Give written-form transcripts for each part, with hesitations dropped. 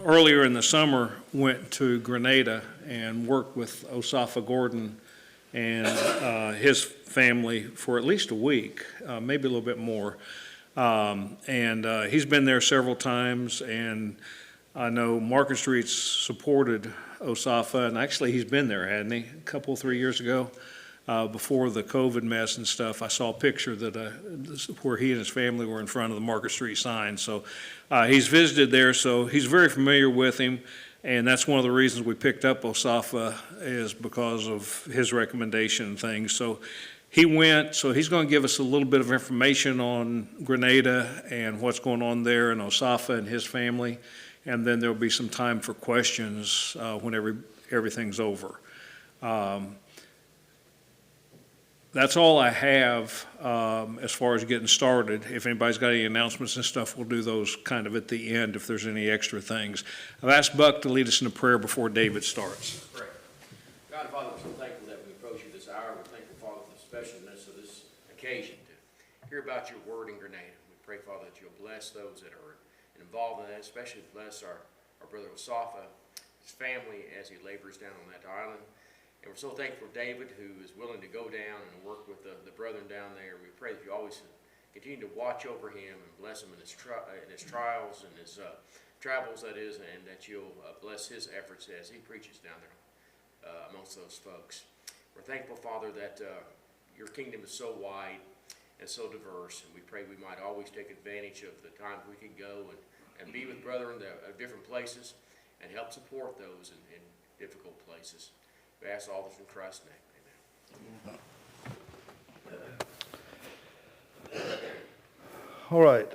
earlier in the summer went to Grenada and worked with Osafa Gordon and his family for at least a week, maybe a little bit more. He's been there several times, and I know Market Street's supported Osafa, and actually he's been there, hadn't he, a couple, 3 years ago? Before the COVID mess and stuff, I saw a picture that where he and his family were in front of the Market Street sign. So he's visited there, so he's very familiar with him, and that's one of the reasons we picked up Osafa is because of his recommendation and things. So he went, so he's going to give us a little bit of information on Grenada and what's going on there and Osafa and his family, and then there'll be some time for questions when everything's over. That's all I have as far as getting started. If anybody's got any announcements and stuff, we'll do those kind of at the end if there's any extra things. I've asked Buck to lead us in a prayer before David starts. Pray. God and Father, we're so thankful that we approach you this hour. We're thankful, Father, for the specialness of this occasion to hear about your word in Grenada. We pray, Father, that you'll bless those that are involved in that, especially bless our brother Osafa, his family, as he labors down on that island. And we're so thankful for David, who is willing to go down and work with the brethren down there. We pray that you always continue to watch over him and bless him in his trials and his travels, that is, and that you'll bless his efforts as he preaches down there amongst those folks. We're thankful, Father, that your kingdom is so wide and so diverse, and we pray we might always take advantage of the times we can go and be with brethren at different places and help support those in difficult places. We ask all this in Christ's name. Amen. All right.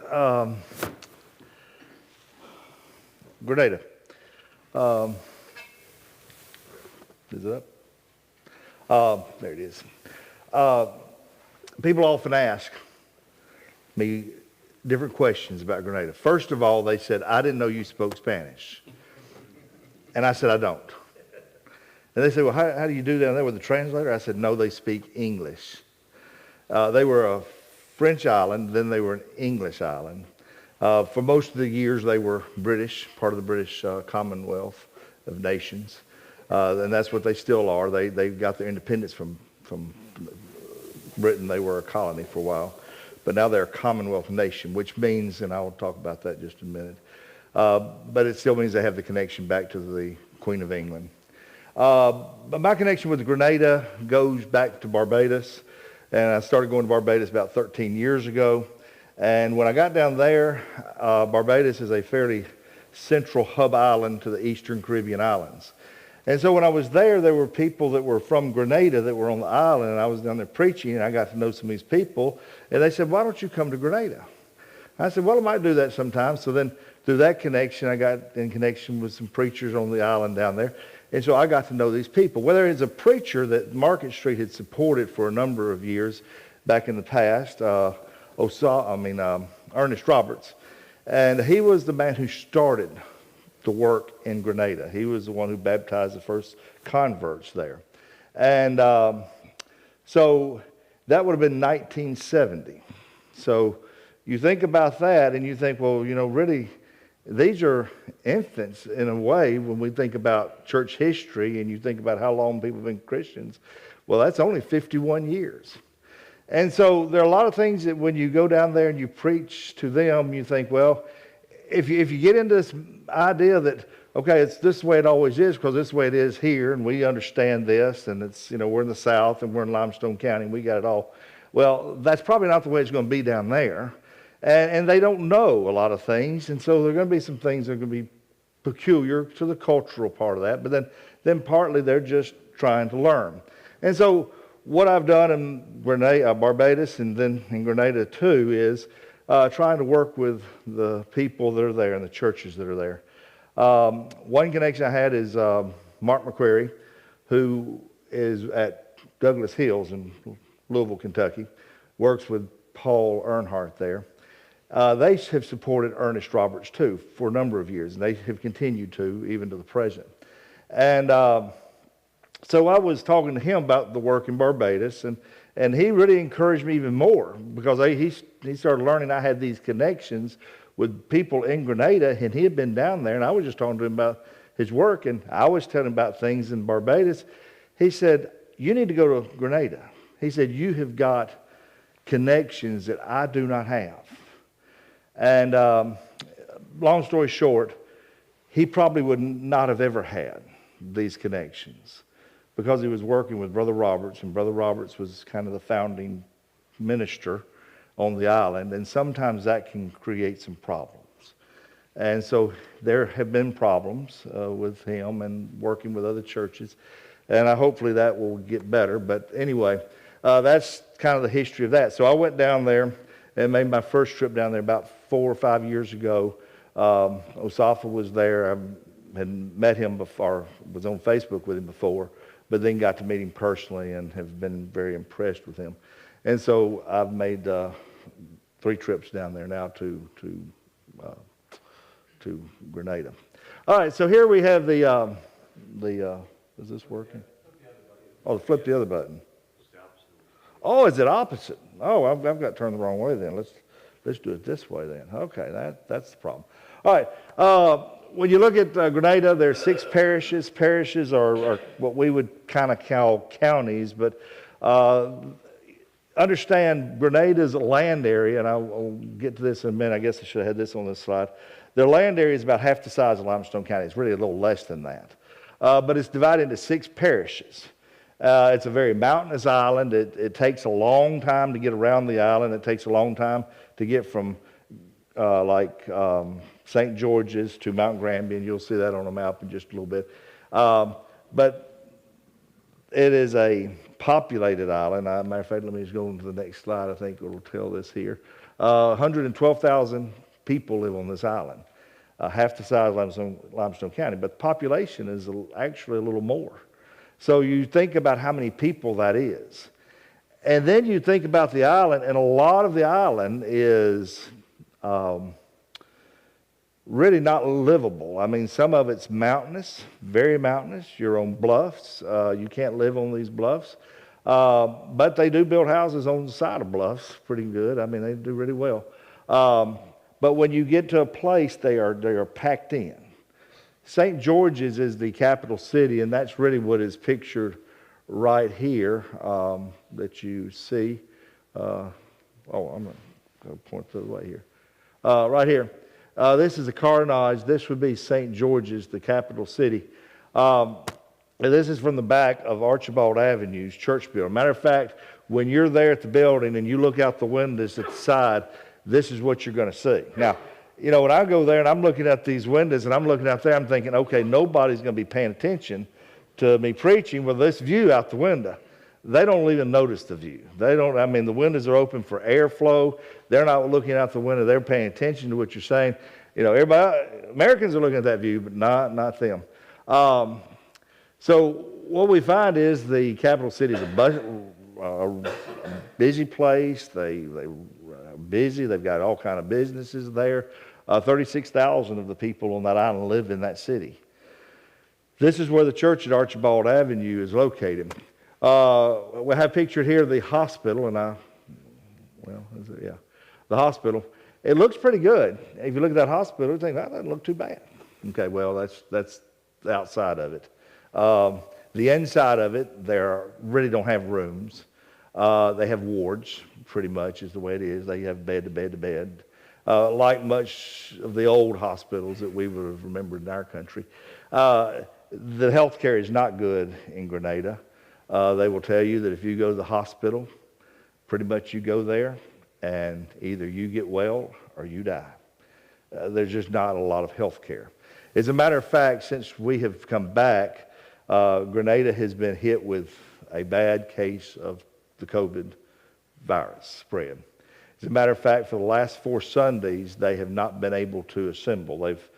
Grenada. Is it up? There it is. People often ask me different questions about Grenada. First of all, they said, I didn't know you spoke Spanish. And I said, I don't. And they said, well, how do you do down there with the translator? I said, no, they speak English. They were a French island, then they were an English island. For most of the years, they were British, part of the British Commonwealth of Nations. And that's what they still are. They got their independence from Britain. They were a colony for a while. But now they're a Commonwealth nation, which means, and I'll talk about that in just a minute, but it still means they have the connection back to the Queen of England. But my connection with Grenada goes back to Barbados, and I started going to Barbados about 13 years ago. And when I got down there, Barbados is a fairly central hub island to the Eastern Caribbean islands. And so when I was there were people that were from Grenada that were on the island, and I was down there preaching, and I got to know some of these people, and they said, why don't you come to Grenada? I said, well, I might do that sometime. So then through that connection, I got in connection with some preachers on the island down there. And so I got to know these people. Whether it's a preacher that Market Street had supported for a number of years back in the past, Ernest Roberts. And he was the man who started the work in Grenada. He was the one who baptized the first converts there. And so that would have been 1970. So you think about that and you think, well, really, these are infants in a way when we think about church history and you think about how long people have been Christians. Well, that's only 51 years. And so there are a lot of things that when you go down there and you preach to them, you think, well, if you get into this idea that, okay, it's this way it always is because this way it is here and we understand this and it's, we're in the South and we're in Limestone County and we got it all. Well, that's probably not the way it's going to be down there. And they don't know a lot of things, and so there are going to be some things that are going to be peculiar to the cultural part of that, but then partly they're just trying to learn. And so what I've done in Grenada, Barbados, and then in Grenada too, is trying to work with the people that are there and the churches that are there. One connection I had is Mark McQuarrie, who is at Douglas Hills in Louisville, Kentucky, works with Paul Earnhardt there. They have supported Ernest Roberts too for a number of years, and they have continued to even to the present. And so I was talking to him about the work in Barbados, and he really encouraged me even more because he started learning I had these connections with people in Grenada, and he had been down there, and I was just talking to him about his work, and I was telling him about things in Barbados. He said, you need to go to Grenada. He said, you have got connections that I do not have. And long story short, he probably would not have ever had these connections because he was working with Brother Roberts, and Brother Roberts was kind of the founding minister on the island, and sometimes that can create some problems. And so there have been problems with him and working with other churches, and hopefully that will get better. But anyway, that's kind of the history of that. So I went down there and made my first trip down there about 4 or 5 years ago. Osafa was there. I had met him before, was on Facebook with him before, but then got to meet him personally and have been very impressed with him. And so I've made 3 trips down there now to Grenada. All right, so here we have the is this working? Oh, flip the other button. Oh, is it opposite? Oh, I've got to turn the wrong way then. Let's do it this way then. Okay, that's the problem. All right, when you look at Grenada, there are 6 parishes. Parishes are what we would kind of call counties, but understand Grenada's land area, and I'll get to this in a minute. I guess I should have had this on this slide. Their land area is about half the size of Limestone County. It's really a little less than that. But it's divided into 6 parishes. It's a very mountainous island. It takes a long time to get around the island. It takes a long time to get from St. George's to Mount Granby, and you'll see that on a map in just a little bit. But it is a populated island. Matter of fact, let me just go on to the next slide. I think it will tell this here. 112,000 people live on this island, half the size of Limestone County, but the population is actually a little more. So you think about how many people that is. And then you think about the island, and a lot of the island is really not livable. I mean, some of it's mountainous, very mountainous. You're on bluffs. You can't live on these bluffs. But they do build houses on the side of bluffs pretty good. I mean, they do really well. But when you get to a place, they are packed in. St. George's is the capital city, and that's really what is pictured right here that you see. I'm going to point the other way here. Right here. This is a carnage. This would be St. George's, the capital city. And this is from the back of Archibald Avenue's church building. Matter of fact, when you're there at the building and you look out the windows at the side, this is what you're going to see. Now, you know, when I go there and I'm looking at these windows and I'm looking out there, I'm thinking, okay, nobody's going to be paying attention to me preaching with this view out the window. They don't even notice the view. The windows are open for airflow. They're not looking out the window. They're paying attention to what you're saying. You know, Americans are looking at that view, but not them. So what we find is the capital city is a busy place. They're busy. They've got all kind of businesses there. 36,000 of the people on that island live in that city. This is where the church at Archibald Avenue is located. We have pictured here the hospital, the hospital. It looks pretty good. If you look at that hospital, you think, that doesn't look too bad. Okay, well, that's the outside of it. The inside of it, really don't have rooms. They have wards, pretty much is the way it is. They have bed to bed to bed, like much of the old hospitals that we would have remembered in our country. The health care is not good in Grenada. They will tell you that if you go to the hospital, pretty much you go there and either you get well or you die. There's just not a lot of health care. As a matter of fact, since we have come back, Grenada has been hit with a bad case of the COVID virus spread. As a matter of fact, for the last 4 Sundays, they have not been able to assemble. They've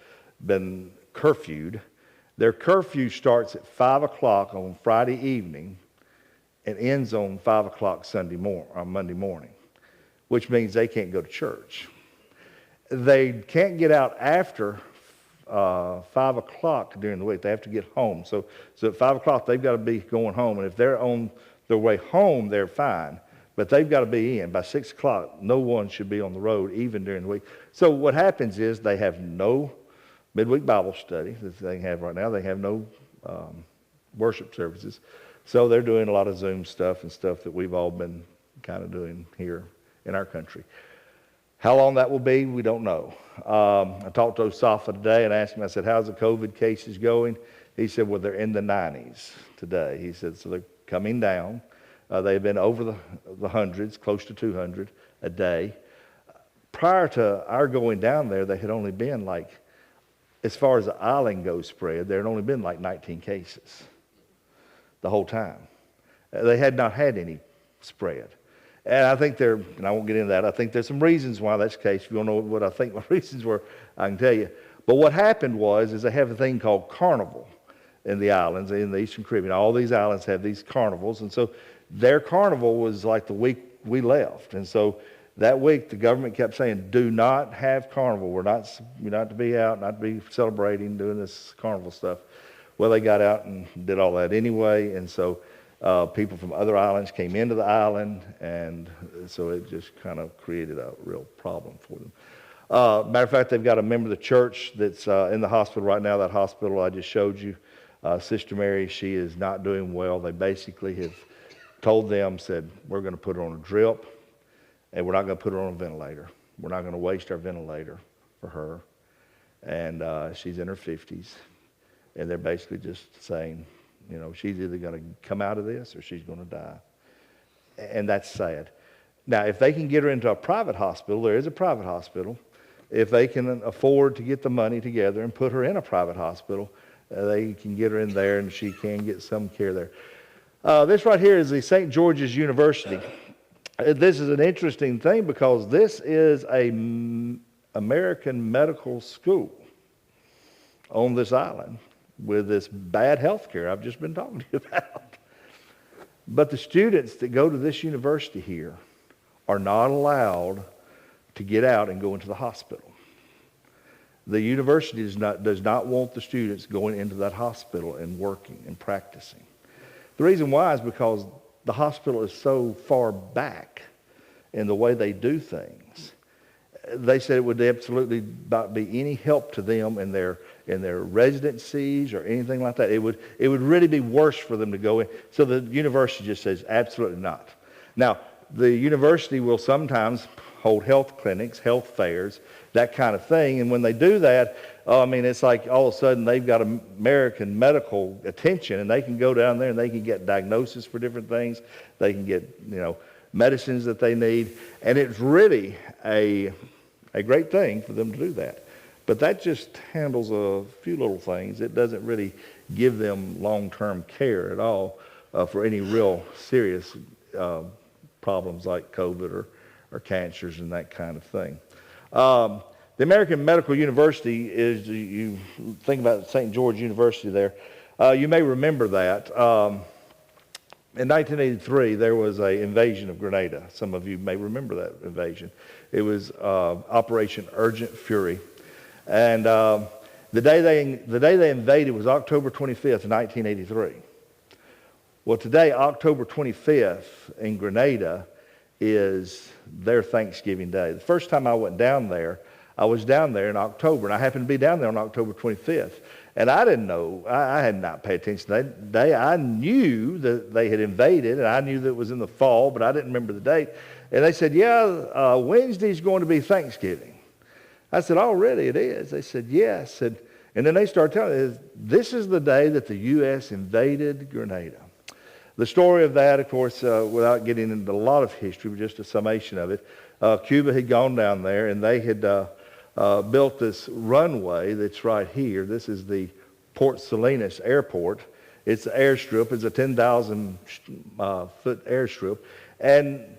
been curfewed. Their curfew starts at 5 o'clock on Friday evening and ends on 5 o'clock Monday morning, which means they can't go to church. They can't get out after 5 o'clock during the week. They have to get home. So at 5 o'clock, they've got to be going home. And if they're on their way home, they're fine. but they've got to be in. By 6 o'clock, no one should be on the road, even during the week. So what happens is they have no midweek Bible study that they have right now. They have no worship services. So they're doing a lot of Zoom stuff and stuff that we've all been kind of doing here in our country. How long that will be, we don't know. I talked to Osafa today and asked him, I said, how's the COVID cases going? He said, well, they're in the 90s today. He said, so they're coming down. They've been over the hundreds, close to 200 a day. Prior to our going down there, they had only been like, as far as the island goes spread, there had only been like 19 cases the whole time. They had not had any spread. And I think and I won't get into that, I think there's some reasons why that's the case. If you don't know what I think my reasons were, I can tell you. But what happened is they have a thing called carnival in the islands, in the Eastern Caribbean. All these islands have these carnivals. And so their carnival was like the week we left. And so that week the government kept saying, do not have carnival. You're not to be out, not to be celebrating, doing this carnival stuff. Well, they got out and did all that anyway. And so people from other islands came into the island, and so it just kind of created a real problem for them. Matter of fact, they've got a member of the church that's in the hospital right now. That hospital I just showed you, Sister Mary, she is not doing well. They basically have told them, said, we're going to put her on a drip, and we're not going to put her on a ventilator. We're not going to waste our ventilator for her. And she's in her 50s, and they're basically just saying, you know, she's either going to come out of this or she's going to die. And that's sad. Now, if they can get her into a private hospital, there is a private hospital. If they can afford to get the money together and put her in a private hospital, they can get her in there and she can get some care there. This right here is the St. George's University. This is an interesting thing because this is a American medical school on this island with this bad health care I've just been talking to you about. But the students that go to this university here are not allowed to get out and go into the hospital. The university does not want the students going into that hospital and working and practicing. The reason why is because the hospital is so far back in the way they do things. They said it would absolutely not be any help to them in their residencies or anything like that. It would really be worse for them to go in. So the university just says absolutely not. Now, the university will sometimes hold health clinics, health fairs, that kind of thing. And when they do that, it's like all of a sudden they've got American medical attention, and they can go down there and they can get diagnosis for different things. They can get, medicines that they need. And it's really a great thing for them to do that. But that just handles a few little things. It doesn't really give them long-term care at all for any real serious problems like COVID or cancers and that kind of thing. The American Medical University is, you think about St. George University there, you may remember that. In 1983, there was an invasion of Grenada. Some of you may remember that invasion. It was Operation Urgent Fury. And the day they invaded was October 25th, 1983. Well, today, October 25th in Grenada is their Thanksgiving Day. The first time I went down there, I was down there in October, and I happened to be down there on October 25th. And I didn't know, I had not paid attention to that day. I knew that they had invaded, and I knew that it was in the fall, but I didn't remember the date. And they said, Wednesday's going to be Thanksgiving. I said, oh, really, it is? They said, yes. And then they started telling me, this is the day that the U.S. invaded Grenada. The story of that, of course, without getting into a lot of history, but just a summation of it, Cuba had gone down there, and they had built this runway that's right here. This is the Port Salinas Airport. It's an airstrip. It's a 10,000-foot airstrip. And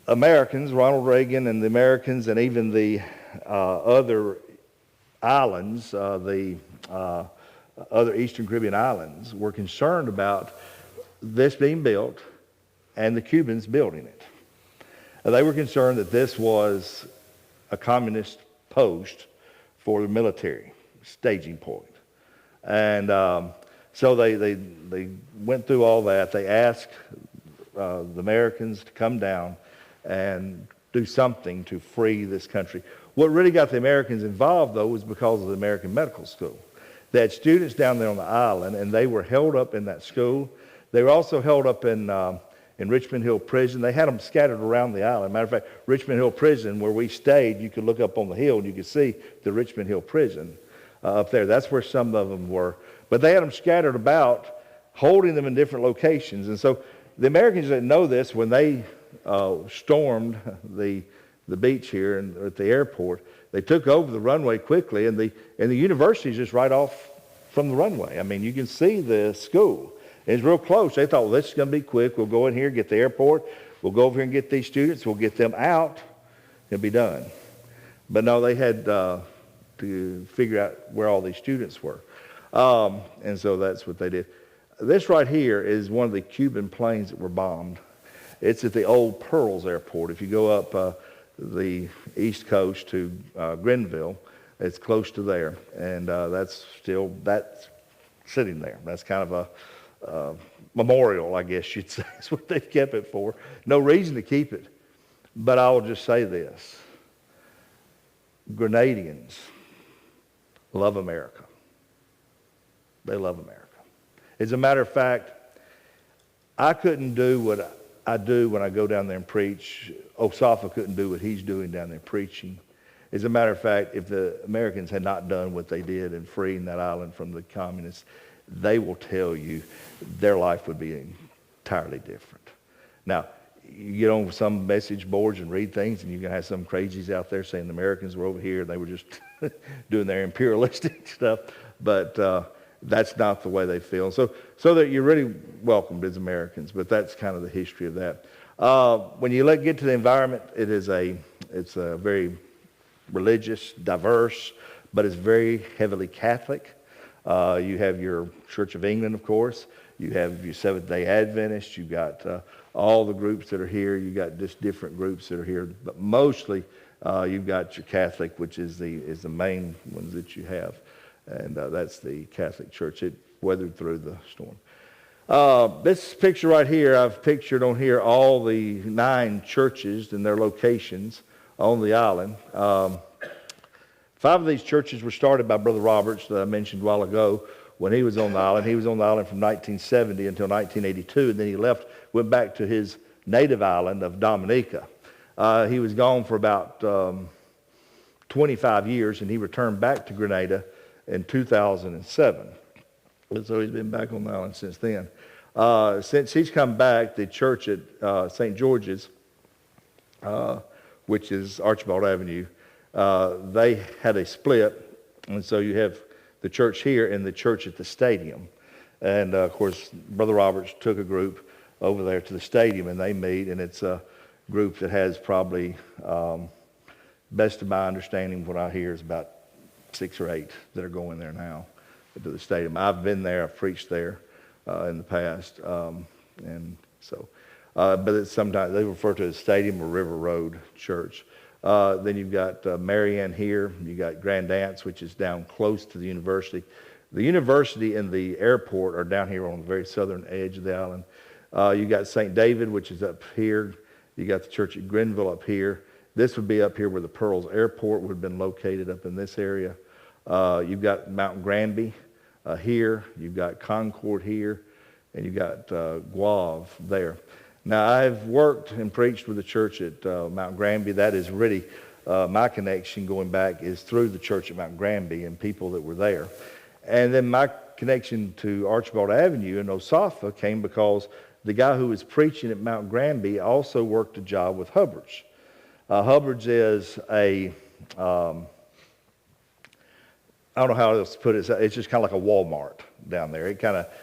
Americans, Ronald Reagan and the Americans, and even the other islands, the other Eastern Caribbean islands, were concerned about this being built and the Cubans building it. They were concerned that this was a communist post for the military, staging point. And so they went through all that. They asked the Americans to come down and do something to free this country. What really got the Americans involved, though, was because of the American Medical School. They had students down there on the island, and they were held up in that school. They were also held up in Richmond Hill Prison. They had them scattered around the island. Matter of fact, Richmond Hill Prison, where we stayed, you could look up on the hill and you could see the Richmond Hill Prison up there. That's where some of them were. But they had them scattered about, holding them in different locations. And so the Americans didn't know this when they stormed the beach here and at the airport. They took over the runway quickly, and the university is just right off from the runway. I mean, you can see the school. It's real close. They thought, well, this is going to be quick. We'll go in here, get the airport. We'll go over here and get these students. We'll get them out. It'll be done. But no, they had to figure out where all these students were. And so that's what they did. This right here is one of the Cuban planes that were bombed. It's at the old Pearls Airport. If you go up the east coast to Grenville, it's close to there. And that's sitting there. That's kind of a memorial, I guess you'd say. That's what they've kept it for. No reason to keep it. But I will just say this. Grenadians love America. They love America. As a matter of fact, I couldn't do what I do when I go down there and preach. Osafa couldn't do what he's doing down there preaching. As a matter of fact, if the Americans had not done what they did in freeing that island from the communists, they will tell you their life would be entirely different. Now, you get on some message boards and read things, and you can have some crazies out there saying the Americans were over here and they were just doing their imperialistic stuff. But that's not the way they feel. So that you're really welcomed as Americans, but that's kind of the history of that. When you get to the environment, it's a very religious, diverse, but it's very heavily Catholic. You have your Church of England, of course. You have your Seventh-day Adventists. You've got all the groups that are here. You've got just different groups that are here. But mostly you've got your Catholic, which is the main ones that you have. And that's the Catholic Church. It weathered through the storm. This picture right here, I've pictured on here all the 9 churches and their locations on the island. 5 of these churches were started by Brother Roberts that I mentioned a while ago when he was on the island. He was on the island from 1970 until 1982, and then he went back to his native island of Dominica. He was gone for about 25 years, and he returned back to Grenada in 2007. And so he's been back on the island since then. Since he's come back, the church at St. George's, which is Archibald Avenue, they had a split, and so you have the church here and the church at the stadium. And of course, Brother Roberts took a group over there to the stadium, and they meet, and it's a group that has probably, best of my understanding, what I hear is about 6 or 8 that are going there now to the stadium. I've been there, I've preached there in the past, and so, but it's sometimes they refer to it as Stadium or River Road Church. Then you've got Marianne here. You got Grand Anse, which is down close to the university. The university and the airport are down here on the very southern edge of the island. You got St. David, which is up here. You got the church at Grenville up here. This would be up here where the Pearls Airport would have been located up in this area. You've got Mount Granby here. You've got Concord here. And you've got Guave there. Now, I've worked and preached with the church at Mount Granby. That is really my connection going back is through the church at Mount Granby and people that were there. And then my connection to Archibald Avenue in Osafa came because the guy who was preaching at Mount Granby also worked a job with Hubbard's. Hubbard's is I don't know how else to put it. It's just kind of like a Walmart down there.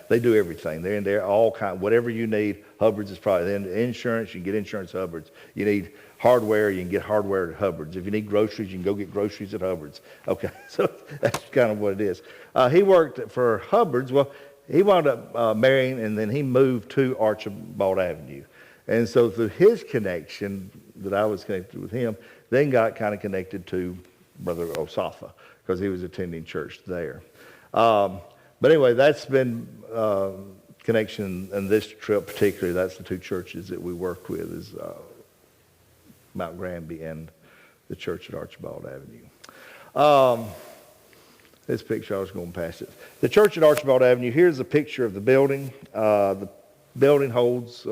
They do everything. They're in there, all kind, whatever you need. Hubbard's is probably insurance. You can get insurance at Hubbard's. You need hardware. You can get hardware at Hubbard's. If you need groceries, you can go get groceries at Hubbard's. Okay, so that's kind of what it is. He worked for Hubbard's. Well, he wound up marrying, and then he moved to Archibald Avenue. And so through his connection that I was connected with him, then got kind of connected to Brother Osafa because he was attending church there. But anyway, that's been connection in this trip particularly, that's the two churches that we worked with, is Mount Granby and the church at Archibald Avenue. This picture, I was going past it. The church at Archibald Avenue, here's a picture of the building. The building holds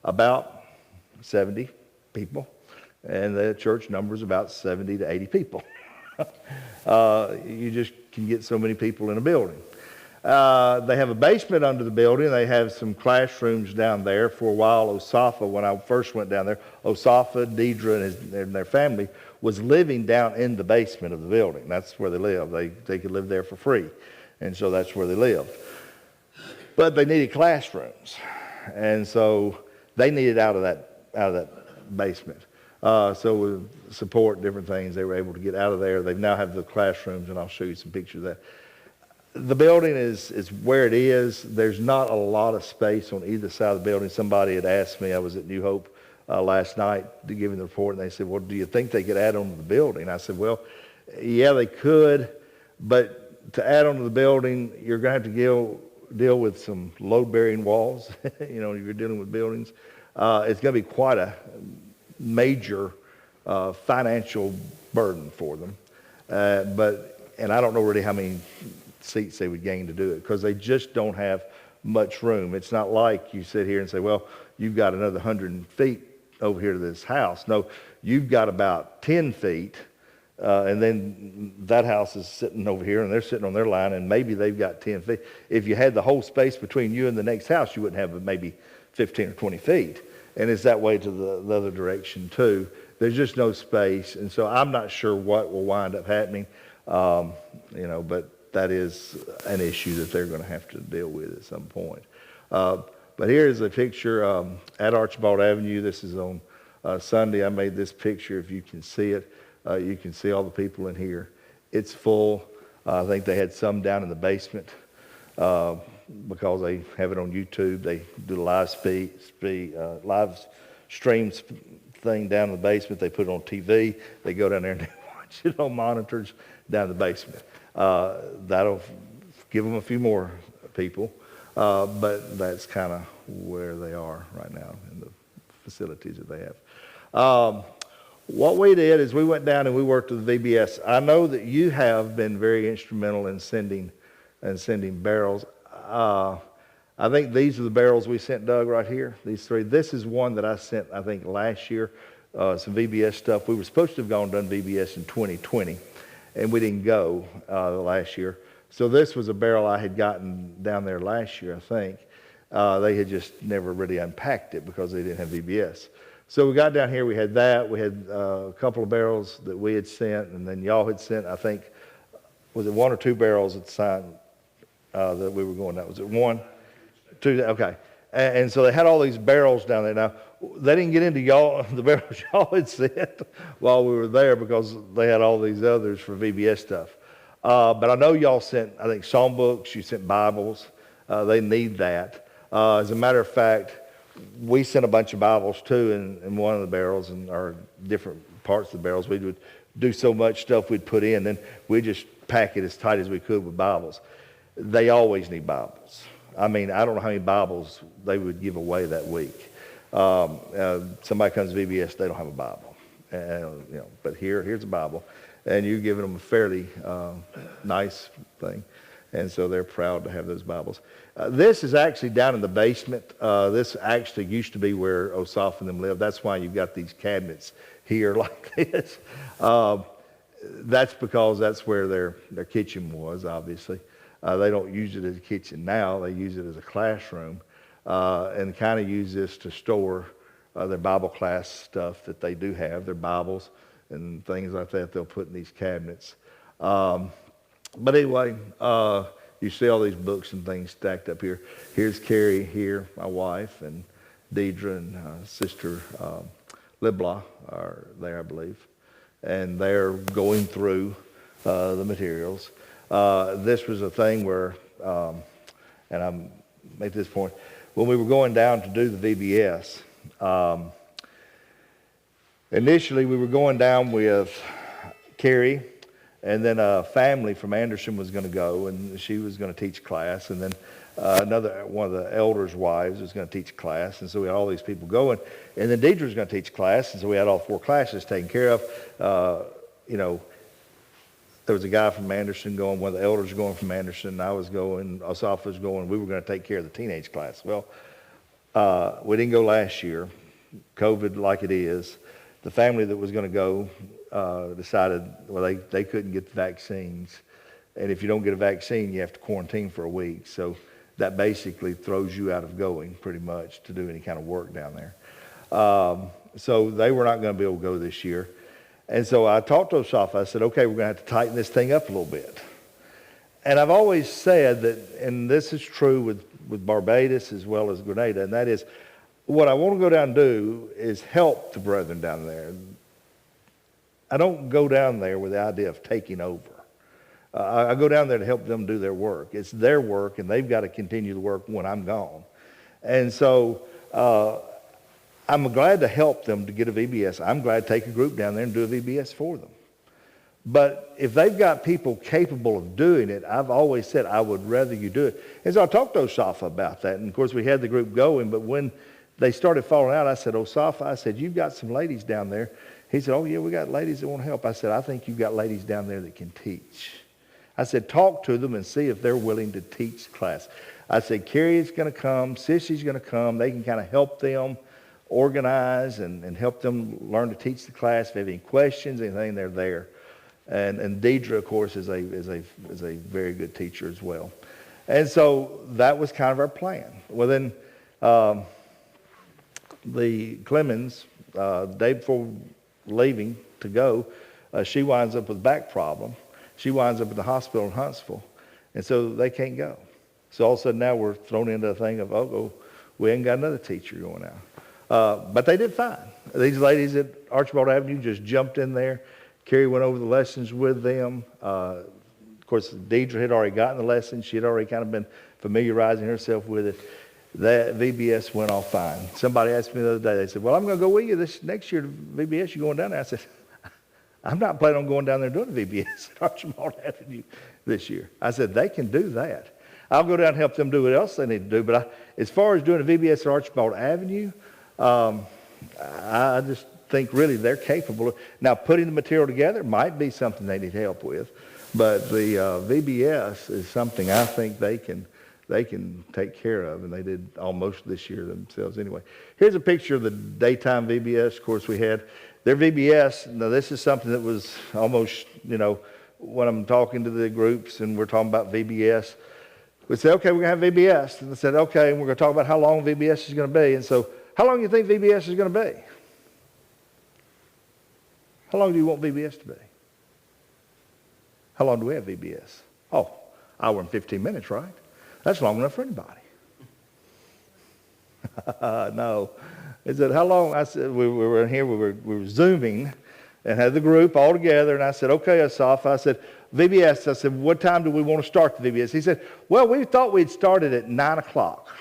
about 70 people, and the church numbers about 70 to 80 people. You just can get so many people in a building. They have a basement under the building. They have some classrooms down there. For a while, Osafa, when I first went down there, Osafa, Deidre, and their family was living down in the basement of the building. That's where they live. They could live there for free, and so that's where they lived. But they needed classrooms, and so they needed out of that basement. So with support, different things, they were able to get out of there. They now have the classrooms, and I'll show you some pictures of that. The building is where it is. There's not a lot of space on either side of the building. Somebody had asked me, I was at New Hope last night to give them the report, and they said, well, do you think they could add on to the building? I said, well, yeah, they could, but to add on to the building, you're going to have to deal with some load-bearing walls. You know, if you're dealing with buildings. It's going to be quite a major financial burden for them. And I don't know really how many seats they would gain to do it, because they just don't have much room. It's not like you sit here and say, well, you've got another 100 feet over here to this house. No, you've got about 10 feet, and then that house is sitting over here, and they're sitting on their line, and maybe they've got 10 feet. If you had the whole space between you and the next house, you wouldn't have maybe 15 or 20 feet. And it's that way to the other direction too. There's just no space, and so I'm not sure what will wind up happening, but that is an issue that they're going to have to deal with at some point. But here's a picture at Archibald Avenue. This is on Sunday. I made this picture. If you can see it, you can see all the people in here. It's full. I think they had some down in the basement because they have it on YouTube. They do the live streams thing down in the basement. They put it on TV. They go down there and they watch it on monitors down in the basement. That'll give them a few more people, but that's kind of where they are right now in the facilities that they have. What we did is we went down and we worked with VBS. I know that you have been very instrumental in sending barrels. I think these are the barrels we sent Doug right here, these three. This is one that I sent, I think, last year, some VBS stuff. We were supposed to have gone and done VBS in 2020. And we didn't go last year. So this was a barrel I had gotten down there last year, I think. They had just never really unpacked it because they didn't have VBS. So we got down here, we had that. We had a couple of barrels that we had sent, and then y'all had sent, I think, was it one or two barrels at the time that we were going down? Was it one? Two? Okay. And so they had all these barrels down there. Now, they didn't get into the barrels y'all had sent while we were there because they had all these others for VBS stuff. But I know y'all sent, I think, songbooks, you sent Bibles. They need that. As a matter of fact, we sent a bunch of Bibles too in one of the barrels, and our different parts of the barrels. We would do so much stuff we'd put in, then we'd just pack it as tight as we could with Bibles. They always need Bibles. I mean, I don't know how many Bibles they would give away that week. Somebody comes to VBS, they don't have a Bible. But here's a Bible, and you're giving them a fairly nice thing, and so they're proud to have those Bibles. This is actually down in the basement. This actually used to be where Osaf and them lived. That's why you've got these cabinets here like this. That's because that's where their kitchen was, obviously. They don't use it as a kitchen now. They use it as a classroom, and kind of use this to store their Bible class stuff that they do have, their Bibles and things like that they'll put in these cabinets. But anyway, you see all these books and things stacked up here. Here's Carrie here, my wife, and Deidre and Sister Libla are there, I believe. And they're going through the materials. This was a thing where, and I'm make this point, when we were going down to do the VBS, initially we were going down with Carrie And then a family from Anderson was going to go, and she was going to teach class. And then one of the elders' wives was going to teach class. And so we had all these people going. And then Deidre was going to teach class. And so we had all 4 classes taken care of. There was a guy from Anderson going, one of the elders going from Anderson. I was going, Osaf was going. We were going to take care of the teenage class. Well, we didn't go last year. COVID like it is. The family that was going to go decided, well, they couldn't get the vaccines. And if you don't get a vaccine, you have to quarantine for a week. So that basically throws you out of going pretty much to do any kind of work down there. So they were not going to be able to go this year. And so I talked to Osaf. I said, okay, we're going to have to tighten this thing up a little bit. And I've always said that, and this is true with Barbados as well as Grenada, and that is, what I want to go down and do is help the brethren down there. I don't go down there with the idea of taking over. I go down there to help them do their work. It's their work, and they've got to continue the work when I'm gone. And so I'm glad to help them to get a VBS. I'm glad to take a group down there and do a VBS for them. But if they've got people capable of doing it, I've always said I would rather you do it. And so I talked to Osafa about that. And, of course, we had the group going. But when they started falling out, I said, Osafa, I said, you've got some ladies down there. He said, oh, yeah, we got ladies that want to help. I said, I think you've got ladies down there that can teach. I said, talk to them and see if they're willing to teach class. I said, Carrie's going to come. Sissy's going to come. They can kind of help them organize and help them learn to teach the class. If they have any questions, anything, they're there. And Deidre, of course, is a very good teacher as well. And so that was kind of our plan. Well, then the Clemens, the day before leaving to go, she winds up with a back problem. She winds up at the hospital in Huntsville. And so they can't go. So all of a sudden now we're thrown into a thing of, oh, we ain't got another teacher going out. But they did fine. These ladies at Archibald Avenue just jumped in there. Carrie went over the lessons with them. Of course, Deidre had already gotten the lessons. She had already kind of been familiarizing herself with it. That VBS went off fine. Somebody asked me the other day, they said, well, I'm going to go with you this next year to VBS. You going down there? I said, I'm not planning on going down there and doing a VBS at Archibald Avenue this year. I said, they can do that. I'll go down and help them do what else they need to do. But as far as doing a VBS at Archibald Avenue, I just think really they're capable of. Now, putting the material together might be something they need help with. But the VBS is something I think they can take care of, and they did almost this year themselves anyway. Here's a picture of the daytime VBS. Of course, we had their VBS. Now, this is something that was almost, when I'm talking to the groups and we're talking about VBS, we said, okay, we're going to have VBS. And they said, okay, and we're going to talk about how long VBS is going to be. And so, how long do you think VBS is going to be? How long do you want VBS to be? How long do we have VBS? Oh, hour and 15 minutes, right? That's long enough for anybody. No. He said, how long? I said, we were in here, we were Zooming and had the group all together. And I said, okay, Asaf. I said, VBS. I said, what time do we want to start the VBS? He said, well, we thought we'd started at 9 o'clock.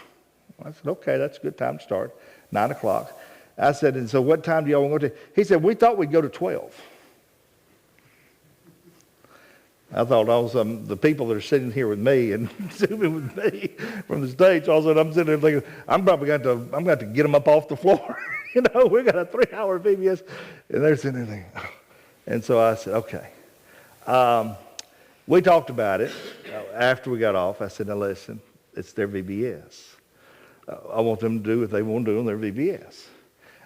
I said, okay, that's a good time to start, 9 o'clock. I said, and so what time do y'all want to go to? He said, we thought we'd go to 12. I thought all of a sudden the people that are sitting here with me and zooming with me from the stage, all of a sudden I'm sitting there thinking, I'm going to get them up off the floor. We got a 3-hour VBS. And they're sitting there thinking, oh. And so I said, okay. We talked about it after we got off. I said, now listen, it's their VBS. I want them to do what they want to do on their VBS.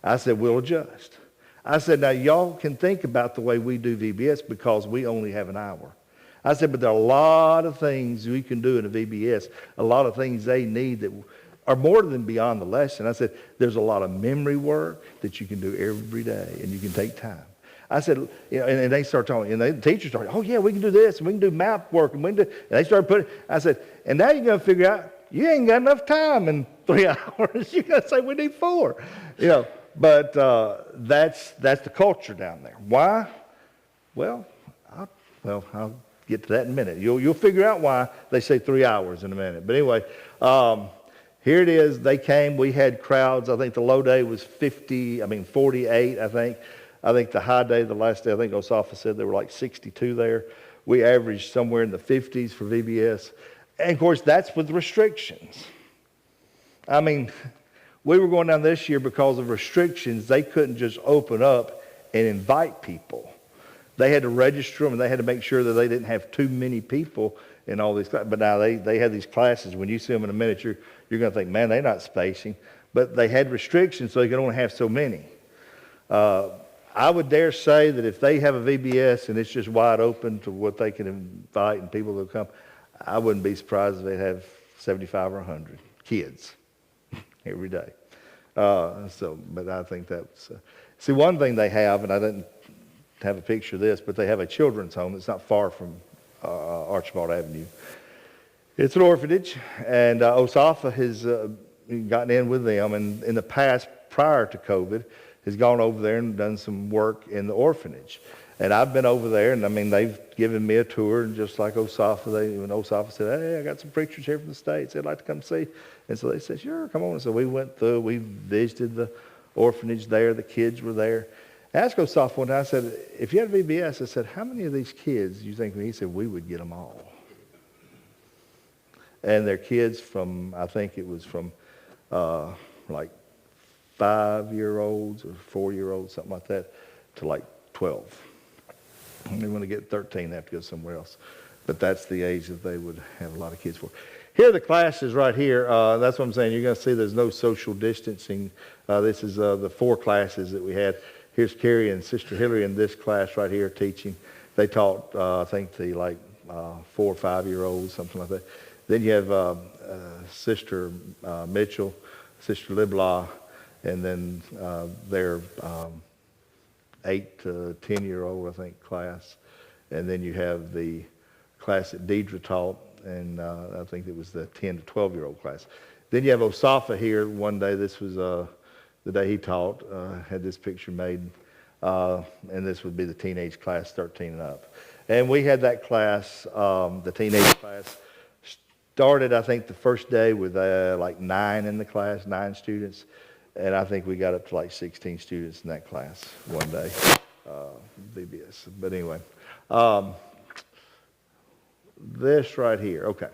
I said, we'll adjust. I said, now y'all can think about the way we do VBS because we only have an hour. I said, but there are a lot of things we can do in a VBS, a lot of things they need that are more than beyond the lesson. I said, there's a lot of memory work that you can do every day, and you can take time. I said, and they start talking, and the teachers started, oh, yeah, we can do this, and we can do map work, and we can do, and they started putting, I said, and now you're going to figure out, you ain't got enough time in 3 hours. You're going to say, we need 4. But that's the culture down there. Why? Well, I'll get to that in a minute. You'll figure out why they say 3 hours in a minute. But anyway, here it is. They came. We had crowds. I think the low day was 48, I think. I think the high day, the last day, I think Osafa said there were like 62 there. we averaged somewhere in the 50s for VBS. And of course, that's with restrictions. I mean, we were going down this year because of restrictions. They couldn't just open up and invite people. They had to register them, and they had to make sure that they didn't have too many people in all these classes. But now they have these classes. When you see them in a minute, you're going to think, man, they're not spacing. But they had restrictions, so they could only have so many. I would dare say that if they have a VBS and it's just wide open to what they can invite and people will come, I wouldn't be surprised if they'd have 75 or 100 kids every day. But I think that's... see, one thing they have, and I didn't have a picture of this, but they have a children's home that's not far from Archibald Avenue. It's an orphanage, and OSAFA has gotten in with them, and in the past, prior to COVID, has gone over there and done some work in the orphanage. And I've been over there, and I mean, they've given me a tour, and just like OSAFA, when OSAFA said, hey, I got some preachers here from the States, they'd like to come see. And so they said, sure, come on. And so we went through, we visited the orphanage there, the kids were there. I asked OSAFA one time, I said, if you had a VBS, I said, how many of these kids do you think? He said, we would get them all. And they're kids from, I think it was from like 5-year-olds or 4-year-olds, something like that, to like 12. And then when they get 13, they have to go somewhere else. But that's the age that they would have a lot of kids for. Here are the classes right here. That's what I'm saying. You're going to see there's no social distancing. This is the 4 classes that we had. Here's Carrie and Sister Hillary in this class right here teaching. They taught, I think, the like 4 or 5-year-olds, something like that. Then you have Sister Mitchell, Sister Liblaw, and then their 8 to 10-year-old, I think, class. And then you have the class that Deidre taught, and I think it was the 10 to 12-year-old class. Then you have OSAFA here one day. This was the day he taught, had this picture made, and this would be the teenage class, 13 and up. And we had that class, the teenage class, started, I think, the first day with like 9 in the class, 9 students. And I think we got up to like 16 students in that class one day, VBS. But anyway, this right here, okay.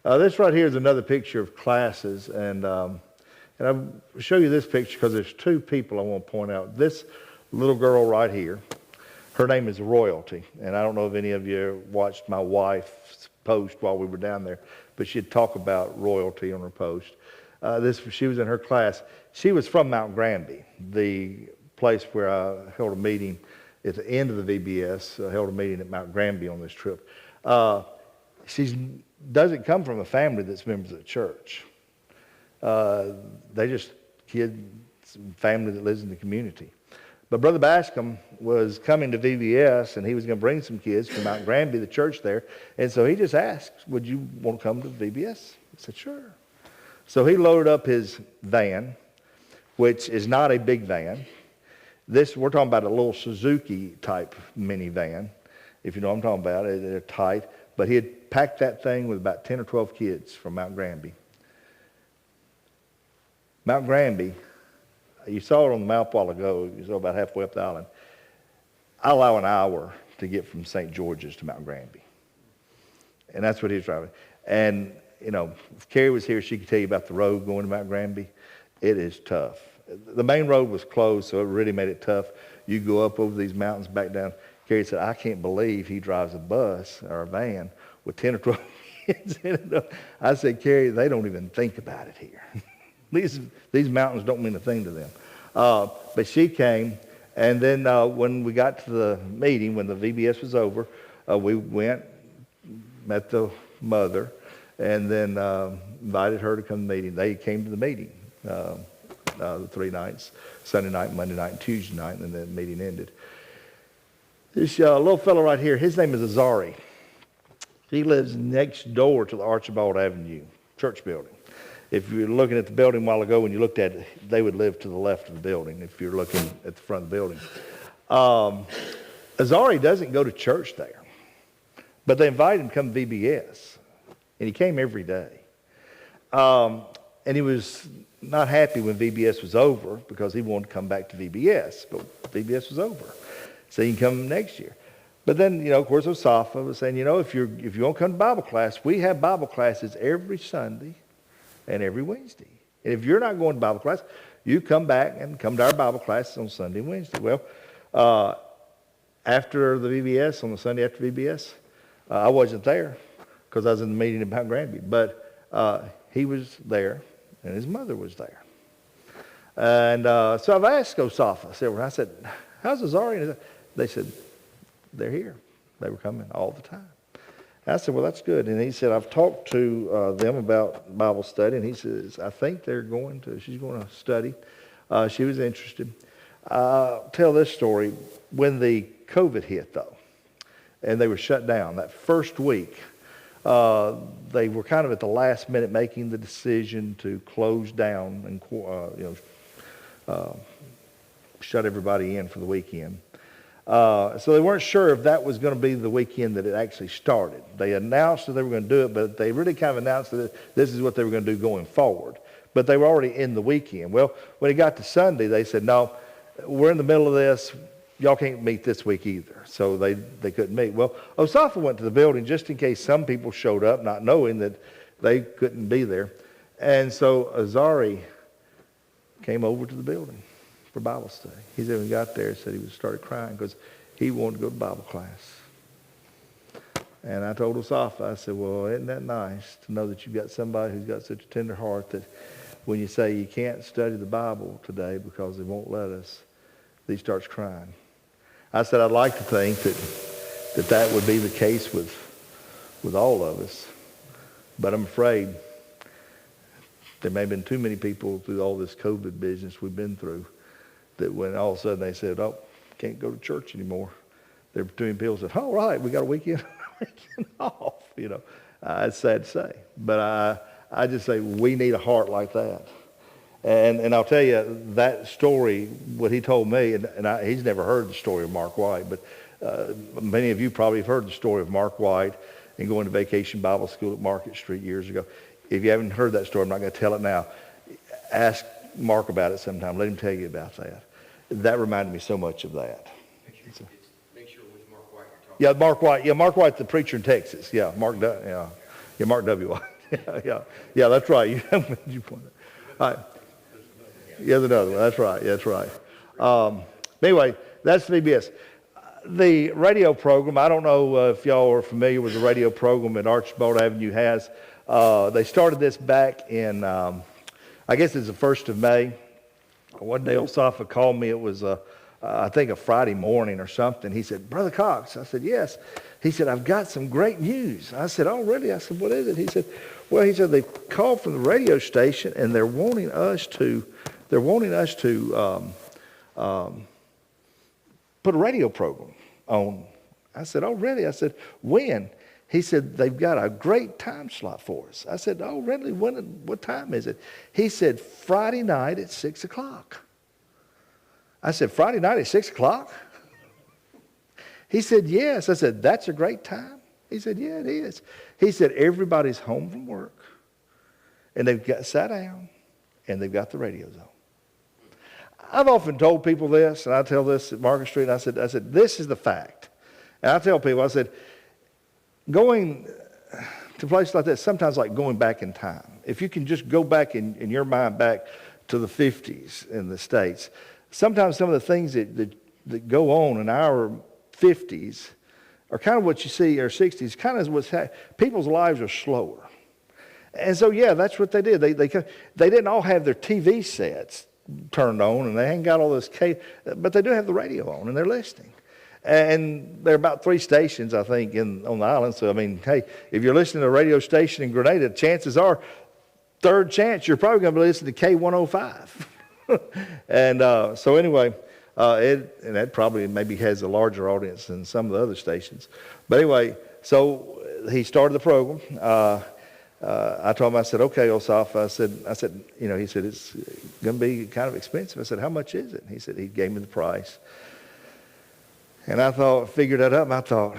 This right here is another picture of classes. And I'll show you this picture because there's 2 people I want to point out. This little girl right here, her name is Royalty. And I don't know if any of you watched my wife's post while we were down there, but she'd talk about Royalty on her post. She was in her class. She was from Mount Granby, the place where I held a meeting at the end of the VBS. I held a meeting at Mount Granby on this trip. She doesn't come from a family that's members of the church. They just family that lives in the community. But Brother Bascom was coming to VBS, and he was going to bring some kids from Mount Granby, the church there. And so he just asked, would you want to come to VBS? I said, sure. So he loaded up his van, which is not a big van. We're talking about a little Suzuki type minivan, if you know what I'm talking about. They're tight. But he had packed that thing with about 10 or 12 kids from Mount Granby. Mount Granby, you saw it on the map a while ago. You saw about halfway up the island. I allow an hour to get from St. George's to Mount Granby. And that's what he was driving. And, you know, if Carrie was here, she could tell you about the road going to Mount Granby. It is tough. The main road was closed, so it really made it tough. You go up over these mountains, back down. Carrie said, I can't believe he drives a bus or a van with 10 or 12 kids in it. I said, Carrie, they don't even think about it here. These mountains don't mean a thing to them. But she came, and then when we got to the meeting, when the VBS was over, we went, met the mother, and then invited her to come to the meeting. They came to the meeting the 3 nights, Sunday night, Monday night, and Tuesday night, and then the meeting ended. This little fellow right here, his name is Azari. He lives next door to the Archibald Avenue church building. If you're looking at the building a while ago, when you looked at it, they would live to the left of the building if you're looking at the front of the building. Azari doesn't go to church there, but they invited him to come to VBS, and he came every day. And he was not happy when VBS was over because he wanted to come back to VBS, but VBS was over. So he can come next year. But then, of course, Osafa was saying, if you want to come to Bible class, we have Bible classes every Sunday and every Wednesday. And if you're not going to Bible class, you come back and come to our Bible classes on Sunday and Wednesday. Well, after the VBS, on the Sunday after VBS, I wasn't there because I was in the meeting about Grandview. But he was there, and his mother was there. And so I've asked Osafa several. I said, how's Azari? They said, they're here. They were coming all the time. I said, well, that's good. And he said, I've talked to them about Bible study. And he says, I think she's going to study. She was interested. I'll tell this story. When the COVID hit, though, and they were shut down, that first week, they were kind of at the last minute making the decision to close down and shut everybody in for the weekend. So they weren't sure if that was going to be the weekend that it actually started. They announced that they were going to do it, but they really kind of announced that this is what they were going to do going forward. But they were already in the weekend. Well, when it got to Sunday, they said, no, we're in the middle of this. Y'all can't meet this week either. So they couldn't meet. Well, Osafa went to the building just in case some people showed up, not knowing that they couldn't be there. And so Azari came over to the building for Bible study. He said when he got there, he said he started crying because he wanted to go to Bible class. And I told Osafa, I said, well, isn't that nice to know that you've got somebody who's got such a tender heart that when you say you can't study the Bible today because they won't let us, he starts crying. I said, I'd like to think that would be the case with all of us. But I'm afraid there may have been too many people through all this COVID business we've been through that when all of a sudden they said, oh, can't go to church anymore. There were too many people that said, all right, we got a weekend off. It's sad to say. But I just say we need a heart like that. And I'll tell you, that story, what he told me, he's never heard the story of Mark White, but many of you probably have heard the story of Mark White and going to Vacation Bible School at Market Street years ago. If you haven't heard that story, I'm not going to tell it now. Ask Mark about it sometime. Let him tell you about that. That reminded me so much of that. Make sure with Mark White you're talking. Yeah, Mark White. Yeah, Mark White, the preacher in Texas. Yeah, Mark W. White. Yeah, that's right. You point that. All right. Yeah, there's another one. That's right. That's right. Anyway, that's VBS. The radio program, I don't know if y'all are familiar with the radio program that Archibald Avenue has. They started this back in, I guess it's the 1st of May. One day Osafa called me. It was, I think, a Friday morning or something. He said, Brother Cox. I said, yes. He said, I've got some great news. I said, oh, really? I said, what is it? He said, they called from the radio station and they're wanting us to put a radio program on. I said, oh, really? I said, when? He said, they've got a great time slot for us. I said, oh, really? What time is it? He said, Friday night at 6 o'clock. I said, Friday night at 6 o'clock? He said, yes. I said, that's a great time. He said, yeah, it is. He said, everybody's home from work, and they've sat down, and they've got the radios on. I've often told people this, and I tell this at Market Street, and I said, this is the fact. And I tell people, I said, going to places like that, sometimes like going back in time. If you can just go back in your mind back to the 50s in the States, sometimes some of the things that go on in our 50s are kind of what you see, or 60s, kind of what's happening. People's lives are slower. And so, yeah, that's what they did. They didn't all have their TV sets turned on, and they ain't got all this but they do have the radio on, and they're listening. And there are about 3 stations, I think, on the island. So, I mean, hey, if you're listening to a radio station in Grenada, chances are, third chance, you're probably going to be listening to K105. And so anyway, and that probably maybe has a larger audience than some of the other stations. But anyway, so he started the program. I told him, I said, okay, Osafa, I said, he said, it's going to be kind of expensive. I said, how much is it? And he said, he gave me the price. And I figured that up, and I thought,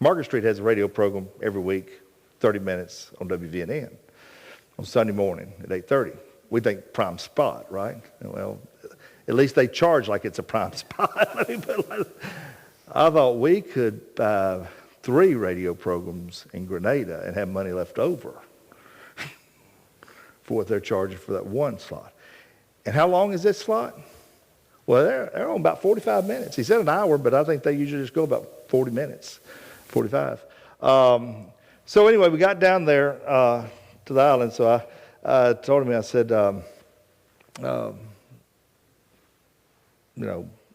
Market Street has a radio program every week, 30 minutes on WVNN on Sunday morning at 8:30. We think prime spot, right? Well, at least they charge like it's a prime spot. I thought we could buy 3 radio programs in Grenada and have money left over for what they're charging for that one slot. And how long is this slot? Well, they're on about 45 minutes. He said an hour, but I think they usually just go about 40 minutes, 45. So anyway, we got down there to the island. So I told him, I said,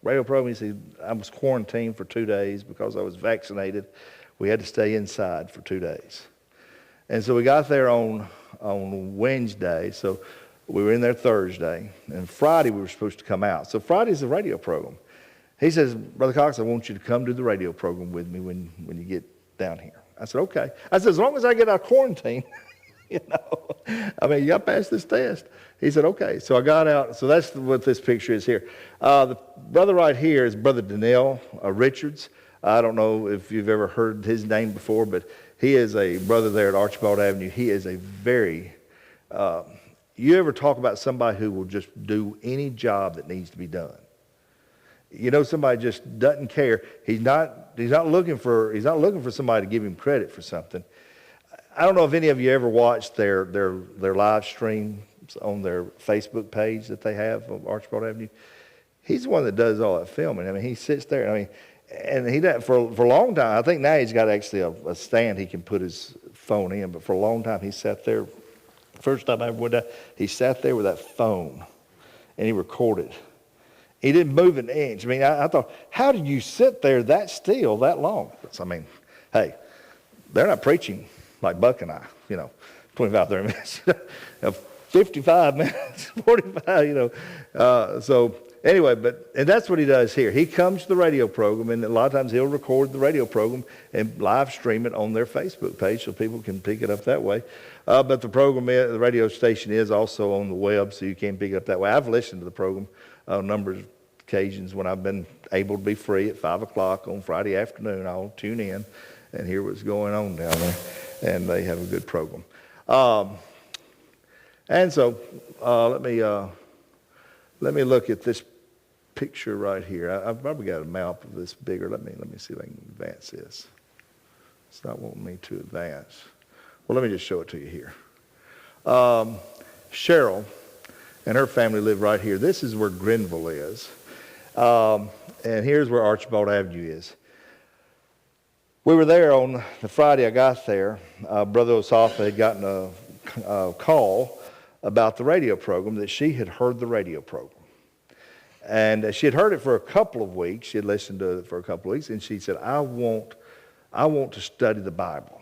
radio program. He said, I was quarantined for 2 days because I was vaccinated. We had to stay inside for 2 days. And so we got there on Wednesday. So we were in there Thursday, and Friday we were supposed to come out. So Friday's the radio program. He says, Brother Cox, I want you to come do the radio program with me when you get down here. I said, okay. I said, as long as I get out of quarantine, you got to pass this test. He said, okay. So I got out. So that's what this picture is here. The brother right here is Brother Donnell Richards. I don't know if you've ever heard his name before, but he is a brother there at Archibald Avenue. He is a very... you ever talk about somebody who will just do any job that needs to be done? Somebody just doesn't care. He's not looking for somebody to give him credit for something. I don't know if any of you ever watched their live streams on their Facebook page that they have of Archibald Avenue. He's the one that does all that filming. I mean, he sits there. And he does for a long time. I think now he's got actually a stand he can put his phone in. But for a long time, he sat there. First time I ever went down, he sat there with that phone, and he recorded. He didn't move an inch. I thought, how do you sit there that still that long? Hey, they're not preaching like Buck and I, 25, 30 minutes, 55 minutes, 45, So anyway, and that's what he does here. He comes to the radio program, and a lot of times he'll record the radio program and live stream it on their Facebook page so people can pick it up that way. But the radio station is also on the web, so you can pick it up that way. I've listened to the program on a number of occasions when I've been able to be free at 5 o'clock on Friday afternoon. I'll tune in and hear what's going on down there, and they have a good program. And so let me look at this picture right here. I've probably got a map of this bigger. Let me see if I can advance this. It's not wanting me to advance. Well, let me just show it to you here. Cheryl and her family live right here. This is where Grenville is. And here's where Archibald Avenue is. We were there on the Friday I got there. Brother Osafa had gotten a call about the radio program, that she had heard the radio program. And she had heard it for a couple of weeks. She had listened to it for a couple of weeks, and she said, I want to study the Bible.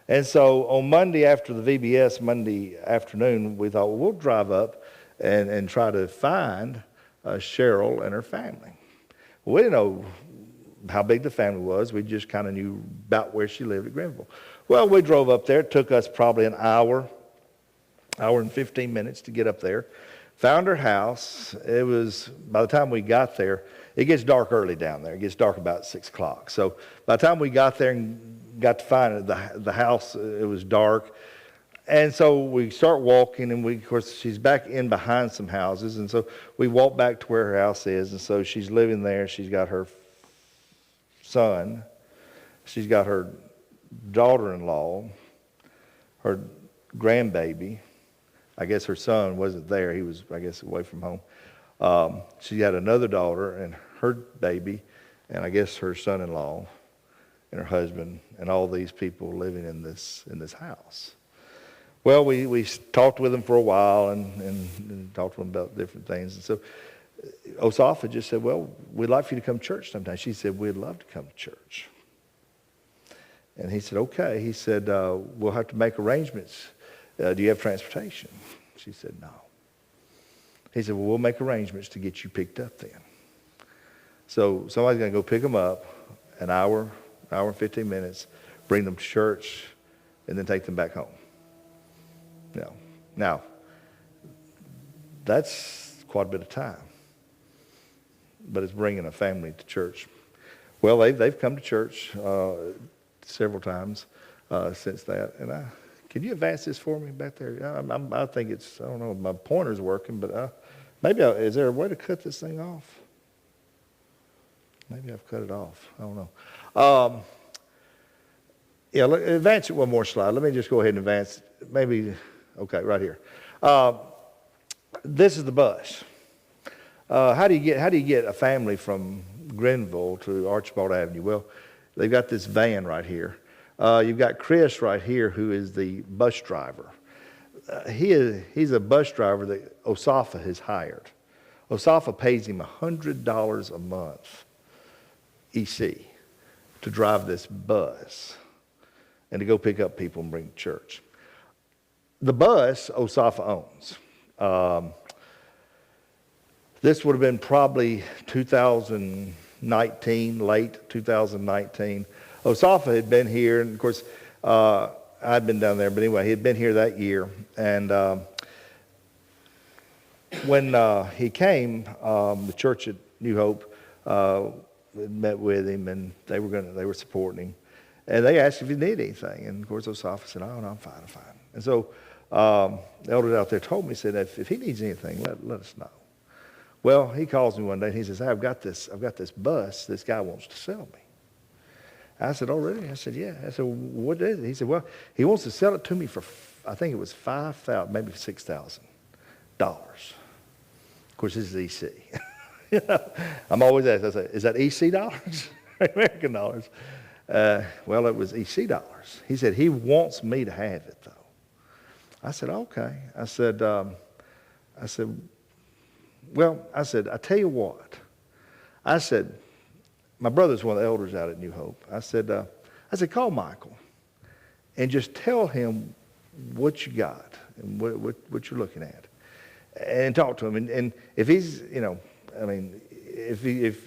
And so on Monday after the VBS, Monday afternoon, we thought, well, we'll drive up and try to find Cheryl and her family. We didn't know how big the family was. We just kind of knew about where she lived at Grenville. Well, we drove up there. It took us probably an hour and 15 minutes to get up there. Found her house. It was, by the time we got there, it gets dark early down there. It gets dark about 6 o'clock. So by the time we got there and got to find it, the house, it was dark. And so we start walking, and of course, she's back in behind some houses. And so we walk back to where her house is. And so she's living there. She's got her son. She's got her daughter-in-law, her grandbaby. I guess her son wasn't there. He was, I guess, away from home. She had another daughter and her baby, and I guess her son-in-law and her husband, and all these people living in this house. Well, we talked with them for a while and talked to them about different things. And so Osafa just said, well, we'd like for you to come to church sometime. She said, we'd love to come to church. And he said, okay. He said, we'll have to make arrangements. Do you have transportation? She said, no. He said, well, we'll make arrangements to get you picked up then. So somebody's going to go pick them up, an hour and 15 minutes, bring them to church, and then take them back home. Now, that's quite a bit of time. But it's bringing a family to church. Well, they've come to church several times since that. And can you advance this for me back there? I think it's, I don't know, my pointer's working, but maybe, is there a way to cut this thing off? Maybe I've cut it off. I don't know. Yeah, advance it one more slide. Let me just go ahead and advance. Maybe, okay, right here. This is the bus. How do you get a family from Grenville to Archibald Avenue? Well, they've got this van right here. You've got Chris right here, who is the bus driver. He's a bus driver that OSAFA has hired. OSAFA pays him $100 a month, EC, to drive this bus and to go pick up people and bring to church. The bus OSAFA owns. This would have been probably 2019, late 2019. OSAFA had been here, and of course, I'd been down there, but anyway, he had been here that year. And when he came, the church at New Hope met with him, and they were supporting him. And they asked if he needed anything, and of course, OSAFA said, "Oh, no, I'm fine, I'm fine." And so the elders out there told me, said, if he needs anything, let us know. Well, he calls me one day and he says, "Hey, I've got this bus this guy wants to sell me." I said, "Oh, really?" I said, "Yeah." I said, "What is it?" He said, "Well, he wants to sell it to me for, I think it was $5,000, maybe $6,000. Of course, this is EC. You know, I'm always asked, I say, "Is that EC dollars?" American dollars. Well, it was EC dollars. He said, he wants me to have it, though. I said, "Okay." I said, "Well," I said, "I tell you what." I said, my brother's one of the elders out at New Hope. I said, "Call Michael and just tell him what you got and what you're looking at, and talk to him. And if he's, if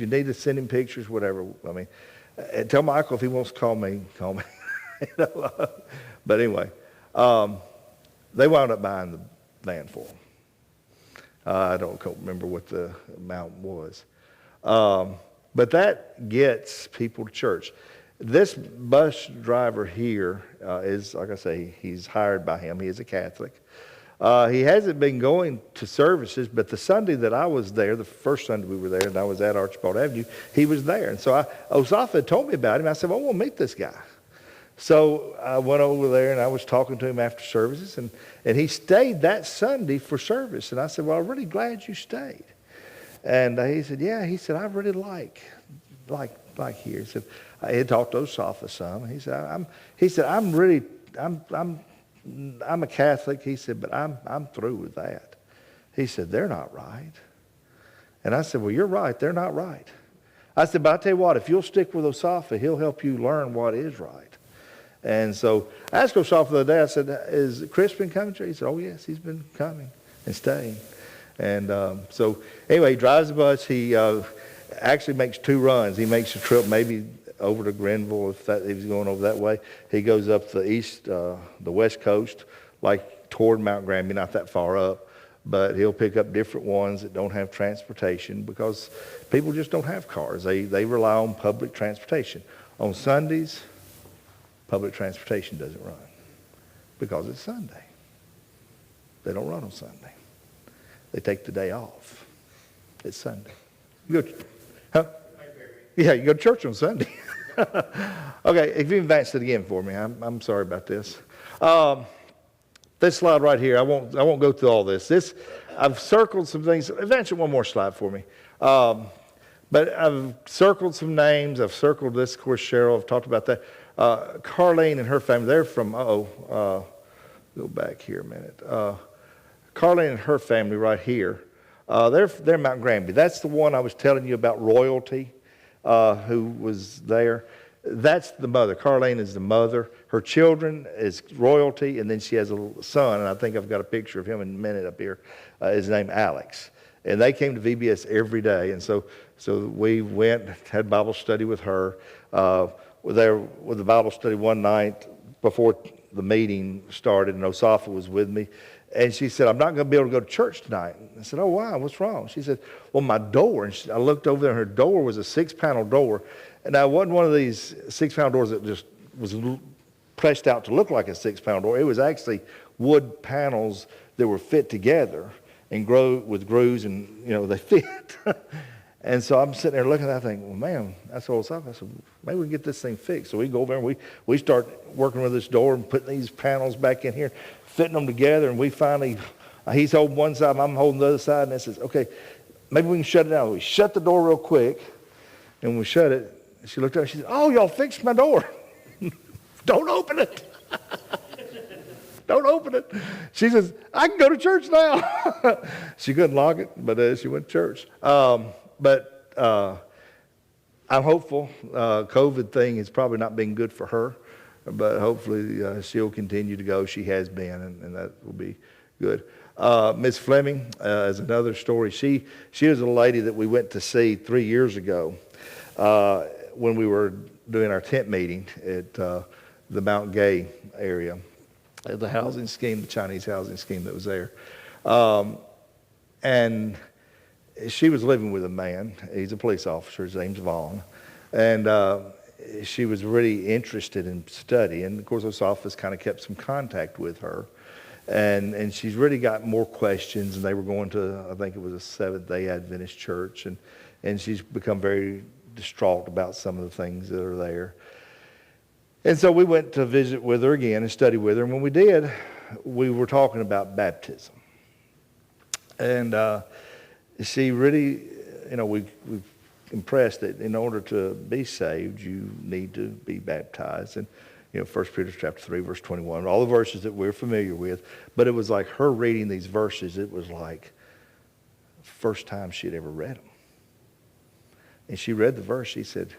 you need to send him pictures, whatever. And tell Michael if he wants to call me, call me." But anyway, they wound up buying the van for him. I don't remember what the amount was. But that gets people to church. This bus driver here is, like I say, he's hired by him. He is a Catholic. He hasn't been going to services, but the Sunday that I was there, the first Sunday we were there, and I was at Archibald Avenue, he was there. And so OSAFA told me about him. I said, "Well, I want to meet this guy." So I went over there and I was talking to him after services, and he stayed that Sunday for service. And I said, "Well, I'm really glad you stayed." And he said, "Yeah." He said, "I really like here." He said, I had talked to OSAFA some. He said, I'm a Catholic." He said, "But I'm through with that." He said, "They're not right." And I said, "Well, you're right. They're not right." I said, "But I tell you what, if you'll stick with OSAFA, he'll help you learn what is right." And so I asked OSAFA the other day, I said, "Has Chris been coming to you?" He said, "Oh, yes, he's been coming and staying." And so anyway, he drives the bus. He actually makes 2 runs. He makes a trip maybe over to Grenville if he's going over that way. He goes up the west coast, like toward Mount Granby, not that far up. But he'll pick up different ones that don't have transportation because people just don't have cars. They rely on public transportation. On Sundays, public transportation doesn't run because it's Sunday. They don't run on Sunday. They take the day off. It's Sunday. You go, huh? Yeah, you go to church on Sunday. Okay, if you advance it again for me, I'm sorry about this. This slide right here, I won't go through all this. I've circled some things. Advance it one more slide for me. But I've circled some names. I've circled this, of course, Cheryl. I've talked about that. Carlene and her family, they're from, go back here a minute. Carlene and her family right here, they're Mount Granby. That's the one I was telling you about, Royalty, who was there. That's the mother. Carlene is the mother. Her children is Royalty, and then she has a little son, and I think I've got a picture of him in a minute up here. His name Alex. And they came to VBS every day, and so we went, had Bible study with her. We're there with the Bible study one night before the meeting started, and OSAFA was with me. And she said, "I'm not going to be able to go to church tonight." I said, "Oh, why? What's wrong?" She said, "Well, my door." And I looked over there, and her door was a 6-panel door. And it wasn't one of these 6-panel doors that just was pressed out to look like a 6-panel door. It was actually wood panels that were fit together and with grooves, and they fit. And so I'm sitting there looking at that thing, well, man, that's all I said, maybe we can get this thing fixed. So we go over and we start working with this door and putting these panels back in here, fitting them together, and we finally, he's holding one side, I'm holding the other side, and I says, okay, maybe we can shut it down. We shut the door real quick, and when we shut it, she looked at it, she said, oh, y'all fixed my door. Don't open it. Don't open it. She says, I can go to church now. She couldn't lock it, but she went to church. But I'm hopeful. COVID thing has probably not been good for her, but hopefully she'll continue to go. She has been, and that will be good. Miss Fleming is another story. She was a lady that we went to see 3 years ago when we were doing our tent meeting at the Mount Gay area. The housing scheme, the Chinese housing scheme that was there. And she was living with a man. He's a police officer. His name's Vaughn. And she was really interested in study. And, of course, this office kind of kept some contact with her. And she's really got more questions. And they were going to, I think it was a Seventh-day Adventist church. And she's become very distraught about some of the things that are there. And so we went to visit with her again and study with her. And when we did, we were talking about baptism. And she really, we've impressed that in order to be saved, you need to be baptized. And, 1 Peter chapter 3, verse 21, all the verses that we're familiar with. But it was like her reading these verses, it was like the first time she'd ever read them. And she read the verse, she said,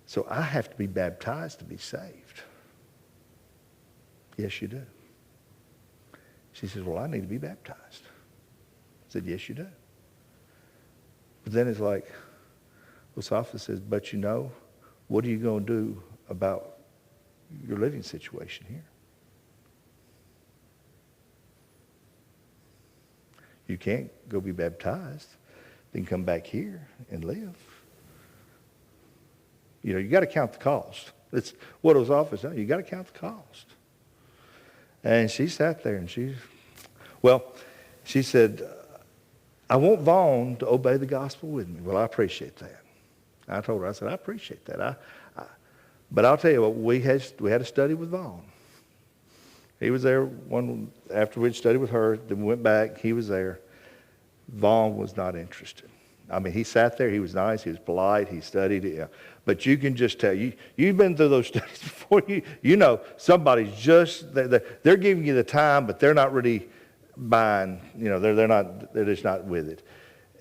so I have to be baptized to be saved. Yes, you do. She says, well, I need to be baptized. I said, yes, you do. But then it's like, Osapha says, but what are you going to do about your living situation here? You can't go be baptized, then come back here and live. You got to count the cost. It's what Osapha said. You got to count the cost. And she sat there and she said, I want Vaughn to obey the gospel with me. Well, I appreciate that. I told her, I said, I appreciate that. But I'll tell you what, we had a study with Vaughn. He was there after we'd studied with her, then we went back, he was there. Vaughn was not interested. I mean, he sat there, he was nice, he was polite, he studied it. But you can just tell, you've been through those studies before, somebody's just, they're giving you the time, but they're not really buying, they're just not with it.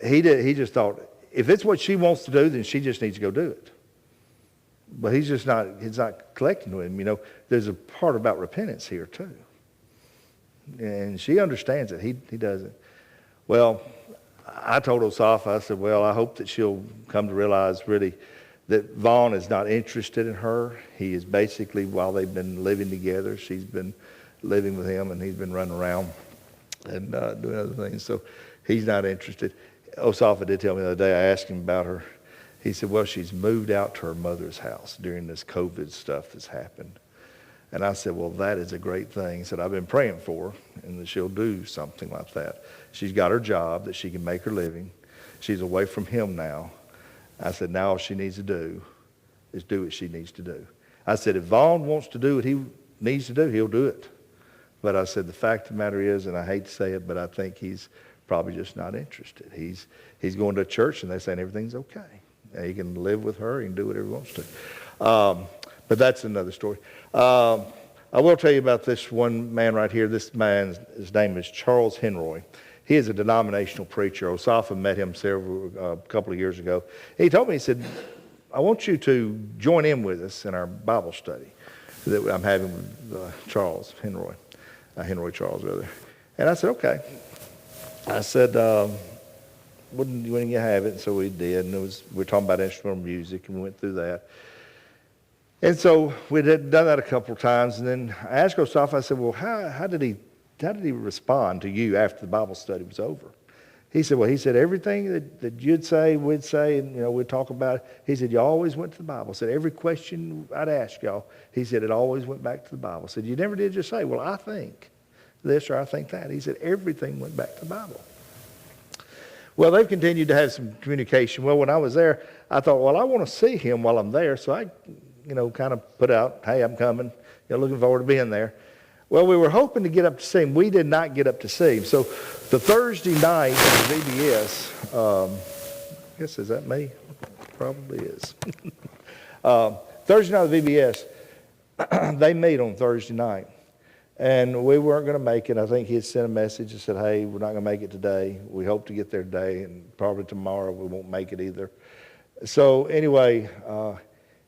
He just thought, if it's what she wants to do, then she just needs to go do it. But he's not collecting with him. There's a part about repentance here too. And she understands it, he doesn't. Well, I told Osapha, I said, well, I hope that she'll come to realize really that Vaughn is not interested in her. He is basically, while they've been living together, she's been living with him and he's been running around and doing other things. So he's not interested. Osapha did tell me the other day, I asked him about her. He said, well, she's moved out to her mother's house during this COVID stuff that's happened. And I said, well, that is a great thing. He said, I've been praying for her and that she'll do something like that. She's got her job that she can make her living. She's away from him now. I said, now all she needs to do is do what she needs to do. I said, if Vaughn wants to do what he needs to do, he'll do it. But I said, the fact of the matter is, and I hate to say it, but I think he's probably just not interested. He's going to a church and they're saying everything's okay. He can live with her, he can do whatever he wants to. But that's another story. I will tell you about this one man right here. This man, his name is Charles Henroy. He is a denominational preacher. Osapha met him a couple of years ago. He told me, he said, I want you to join in with us in our Bible study that I'm having with Charles Henroy. Henroy Charles, rather. And I said, okay. I said, when you have it? And so we did. And we were talking about instrumental music, and we went through that. And so we had done that a couple of times. And then I asked Osapha, I said, well, how did he respond to you after the Bible study was over? He said, everything that you'd say, we'd say, and, we'd talk about it. He said, you always went to the Bible. He said, every question I'd ask y'all, he said, it always went back to the Bible. He said, you never did just say, well, I think this or I think that. He said, everything went back to the Bible. Well, they've continued to have some communication. Well, when I was there, I thought, well, I want to see him while I'm there. So I, kind of put out, hey, I'm coming. Looking forward to being there. Well, we were hoping to get up to see him. We did not get up to see him. So the Thursday night at the VBS, I guess, is that me? Probably is. Thursday night at the VBS, they meet on Thursday night. And we weren't going to make it. I think he had sent a message and said, hey, we're not going to make it today. We hope to get there today, and probably tomorrow we won't make it either. So anyway,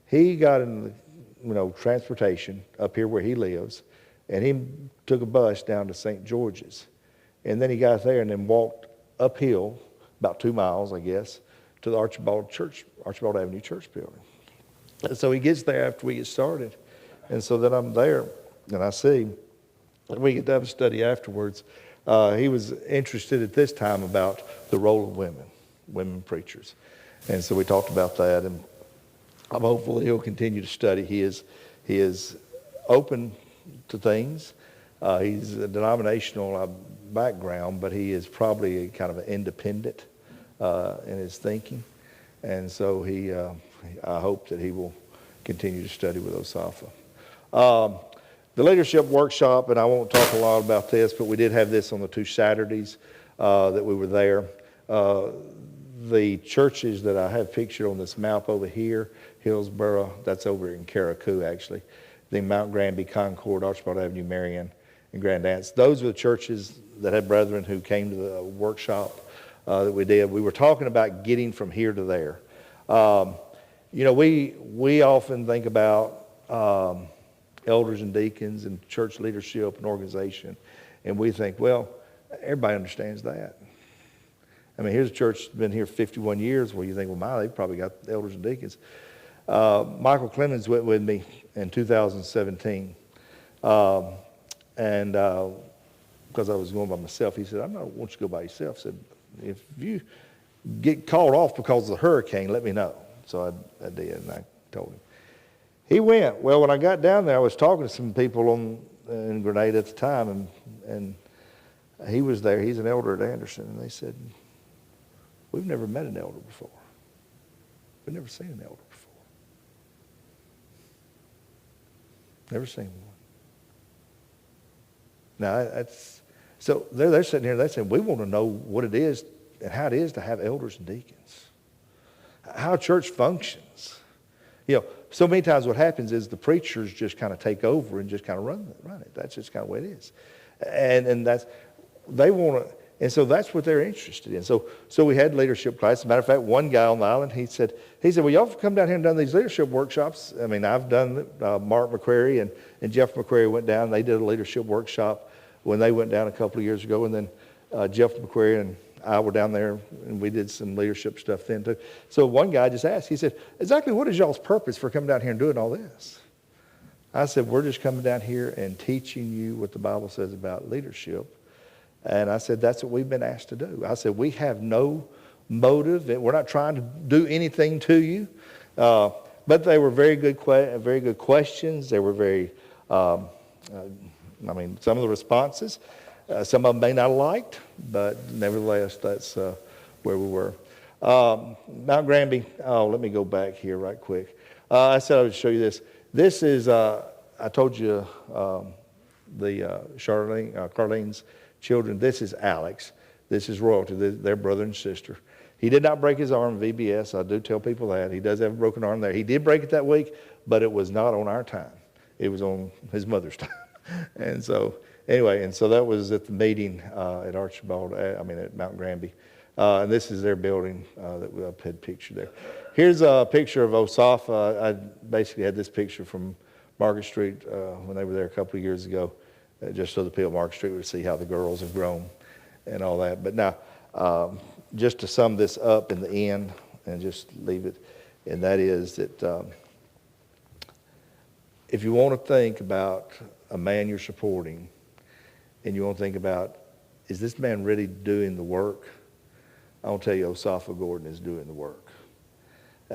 he got in the, transportation up here where he lives, and he took a bus down to St. George's. And then he got there and then walked uphill, about 2 miles, I guess, to the Archibald Avenue Church building. And so he gets there after we get started. And so then I'm there, and I see, and we get to have a study afterwards. He was interested at this time about the role of women preachers. And so we talked about that, and I'm hopeful he'll continue to study. He is open to things. He's a denominational background, but he is probably kind of an independent in his thinking. And so I hope that he will continue to study with Osafa. The leadership workshop, and I won't talk a lot about this, but we did have this on the 2 Saturdays that we were there. The churches that I have pictured on this map over here, Hillsboro, that's over in Carriacou actually, then Mount Granby, Concord, Archibald Avenue, Marion, and Grand Anse. Those were the churches that had brethren who came to the workshop that we did. We were talking about getting from here to there. We often think about elders and deacons and church leadership and organization, and we think, well, everybody understands that. I mean, here's a church that's been here 51 years where you think, well, they've probably got elders and deacons. Michael Clemens went with me in 2017, and because I was going by myself, he said, I don't want you to go by yourself. I said, if you get called off because of the hurricane, let me know. So I did, and I told him. He went. Well, when I got down there, I was talking to some people in Grenada at the time, and he was there. He's an elder at Anderson, and they said, we've never met an elder before. We've never seen an elder before. Never seen one. Now, so they're sitting here, they're saying, we want to know what it is and how it is to have elders and deacons. How church functions. So many times what happens is the preachers just kind of take over and just kind of run it. That's just kind of the way it is. And they want to, and so that's what they're interested in. So we had leadership class. As a matter of fact, one guy on the island, he said, well, y'all have come down here and done these leadership workshops. I mean, I've done Mark McQuarrie and Jeff McQuarrie went down. They did a leadership workshop when they went down a couple of years ago. And then Jeff McQuarrie and I were down there, and we did some leadership stuff then too. So one guy just asked, he said, exactly what is y'all's purpose for coming down here and doing all this? I said, we're just coming down here and teaching you what the Bible says about leadership. And I said, that's what we've been asked to do. I said, we have no motive. We're not trying to do anything to you. But they were very good questions. They were very, some of the responses, some of them may not have liked, but nevertheless, that's where we were. Mount Granby, let me go back here right quick. I said I would show you this. This is, I told you, Carlene's children. This is Alex. This is Royalty, their brother and sister. He did not break his arm in VBS. I do tell people that. He does have a broken arm there. He did break it that week, but it was not on our time. It was on his mother's time. And so, anyway, and so that was at the meeting at Mount Granby. And this is their building that we had pictured there. Here's a picture of Osafa. I basically had this picture from Market Street when they were there a couple of years ago, just so the people at Market Street would see how the girls have grown and all that. But now, just to sum this up in the end and just leave it, and that is that if you want to think about a man you're supporting and you want to think about, is this man really doing the work? I want to tell you, Osafa Gordon is doing the work.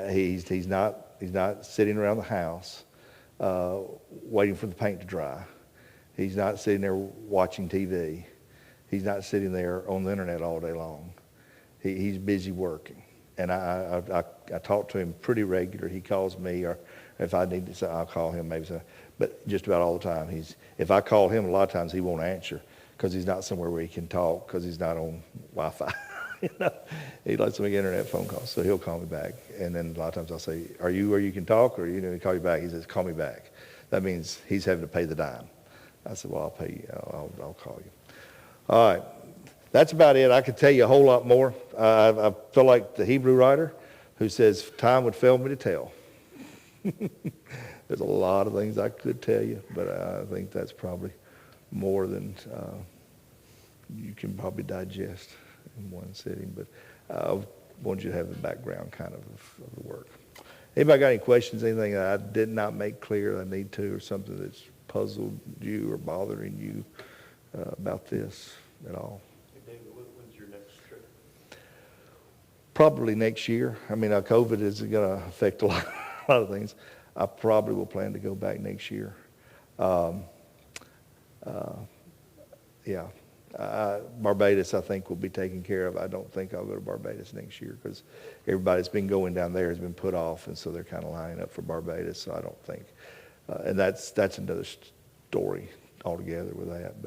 He's not sitting around the house waiting for the paint to dry. He's not sitting there watching TV. He's not sitting there on the internet all day long. he's busy working. And I talk to him pretty regular. He calls me, or if I need to say, I'll call him maybe. But just about all the time, if I call him, a lot of times he won't answer because he's not somewhere where he can talk because he's not on Wi-Fi. He likes to make internet phone calls, so he'll call me back. And then a lot of times I'll say, "Are you where you can talk?" Or he call you back. He says, "Call me back." That means he's having to pay the dime. I said, "Well, I'll pay you. I'll call you." All right. That's about it. I could tell you a whole lot more. I feel like the Hebrew writer who says, time would fail me to tell. There's a lot of things I could tell you, but I think that's probably more than you can probably digest in one sitting. But I want you to have the background kind of the work. Anybody got any questions, anything that I did not make clear that I need to, or something that's puzzled you or bothering you about this at all? When's your next trip? Probably next year. I mean, COVID is going to affect a lot of things. I probably will plan to go back next year. Yeah. Barbados, I think, will be taken care of. I don't think I'll go to Barbados next year because everybody's been going down there has been put off, and so they're kind of lining up for Barbados. So I don't think, and that's another story altogether with that.